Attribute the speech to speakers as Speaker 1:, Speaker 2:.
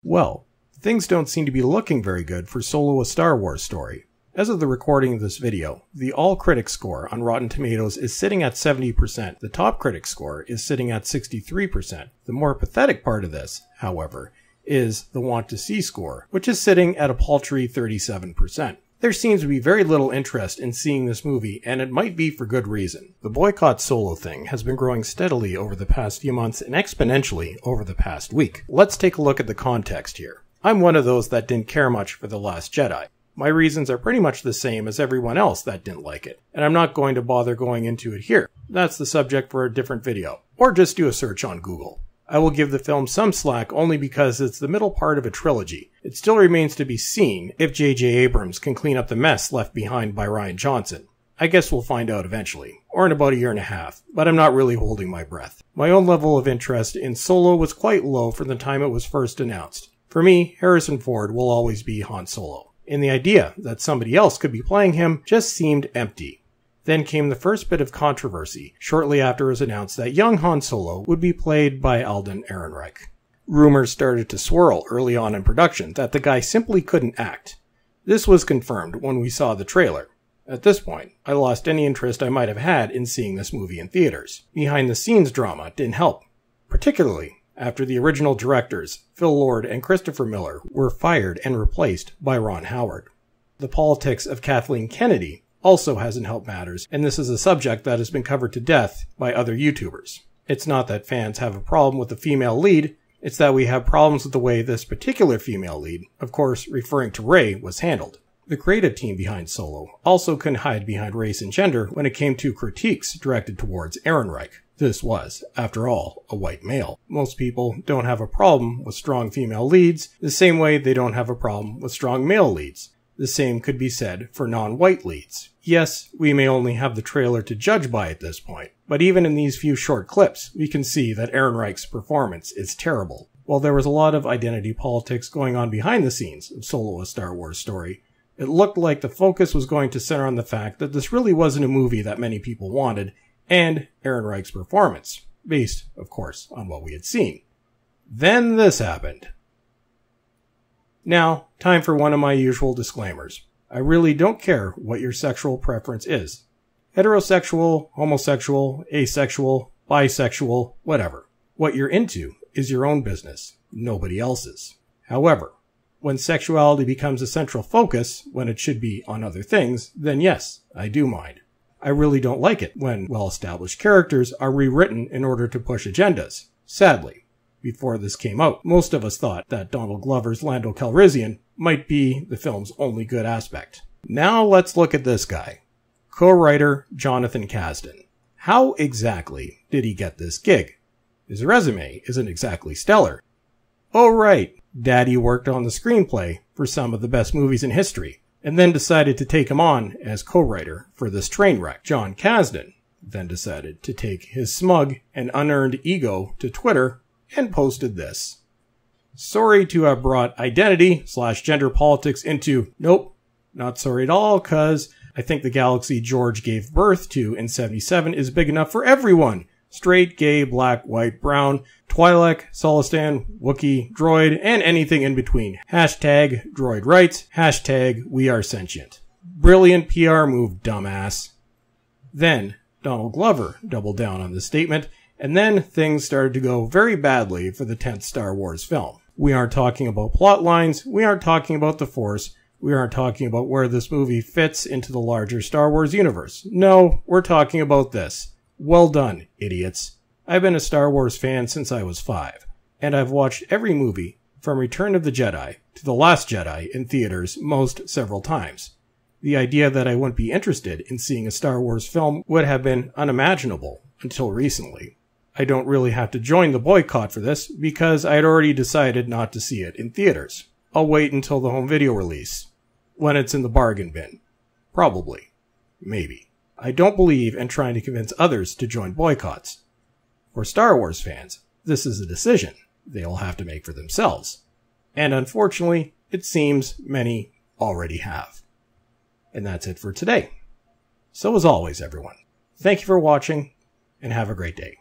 Speaker 1: Well, things don't seem to be looking very good for Solo: A Star Wars Story. As of the recording of this video, the all-critic score on Rotten Tomatoes is sitting at 70%. The top critic score is sitting at 63%. The more pathetic part of this, however, is the want-to-see score, which is sitting at a paltry 37%. There seems to be very little interest in seeing this movie, and it might be for good reason. The boycott Solo thing has been growing steadily over the past few months and exponentially over the past week. Let's take a look at the context here. I'm one of those that didn't care much for The Last Jedi. My reasons are pretty much the same as everyone else that didn't like it, and I'm not going to bother going into it here. That's the subject for a different video, or just do a search on Google. I will give the film some slack only because it's the middle part of a trilogy. It still remains to be seen if J.J. Abrams can clean up the mess left behind by Rian Johnson. I guess we'll find out eventually, or in about a year and a half, but I'm not really holding my breath. My own level of interest in Solo was quite low from the time it was first announced. For me, Harrison Ford will always be Han Solo, and the idea that somebody else could be playing him just seemed empty. Then came the first bit of controversy, shortly after it was announced that young Han Solo would be played by Alden Ehrenreich. Rumors started to swirl early on in production that the guy simply couldn't act. This was confirmed when we saw the trailer. At this point, I lost any interest I might have had in seeing this movie in theaters. Behind-the-scenes drama didn't help, particularly after the original directors, Phil Lord and Christopher Miller, were fired and replaced by Ron Howard. The politics of Kathleen Kennedy also hasn't helped matters, and this is a subject that has been covered to death by other YouTubers. It's not that fans have a problem with the female lead, it's that we have problems with the way this particular female lead, of course referring to Rey, was handled. The creative team behind Solo also couldn't hide behind race and gender when it came to critiques directed towards Ehrenreich. This was, after all, a white male. Most people don't have a problem with strong female leads, the same way they don't have a problem with strong male leads. The same could be said for non-white leads. Yes, we may only have the trailer to judge by at this point, but even in these few short clips, we can see that Ehrenreich's performance is terrible. While there was a lot of identity politics going on behind the scenes of Solo: A Star Wars Story, it looked like the focus was going to center on the fact that this really wasn't a movie that many people wanted, and Ehrenreich's performance, based, of course, on what we had seen. Then this happened. Now, time for one of my usual disclaimers. I really don't care what your sexual preference is. Heterosexual, homosexual, asexual, bisexual, whatever. What you're into is your own business, nobody else's. However, when sexuality becomes a central focus, when it should be on other things, then yes, I do mind. I really don't like it when well-established characters are rewritten in order to push agendas. Sadly, before this came out, most of us thought that Donald Glover's Lando Calrissian might be the film's only good aspect. Now let's look at this guy. Co-writer Jonathan Kasdan. How exactly did he get this gig? His resume isn't exactly stellar. Oh right, Daddy worked on the screenplay for some of the best movies in history, and then decided to take him on as co-writer for this train wreck. John Kasdan then decided to take his smug and unearned ego to Twitter and posted this. Sorry to have brought identity/gender politics into... Nope, not sorry at all, cause I think the galaxy George gave birth to in 77 is big enough for everyone. Straight, gay, black, white, brown, Twi'lek, Solistan, Wookiee, droid, and anything in between. Hashtag droid rights. Hashtag we are sentient. Brilliant PR move, dumbass. Then, Donald Glover doubled down on this statement, and then things started to go very badly for the 10th Star Wars film. We aren't talking about plot lines, we aren't talking about the Force, we aren't talking about where this movie fits into the larger Star Wars universe. No, we're talking about this. Well done, idiots. I've been a Star Wars fan since I was 5, and I've watched every movie from Return of the Jedi to The Last Jedi in theaters several times. The idea that I wouldn't be interested in seeing a Star Wars film would have been unimaginable until recently. I don't really have to join the boycott for this because I had already decided not to see it in theaters. I'll wait until the home video release, when it's in the bargain bin. Probably. Maybe. I don't believe in trying to convince others to join boycotts. For Star Wars fans, this is a decision they'll have to make for themselves. And unfortunately, it seems many already have. And that's it for today. So as always, everyone, thank you for watching, and have a great day.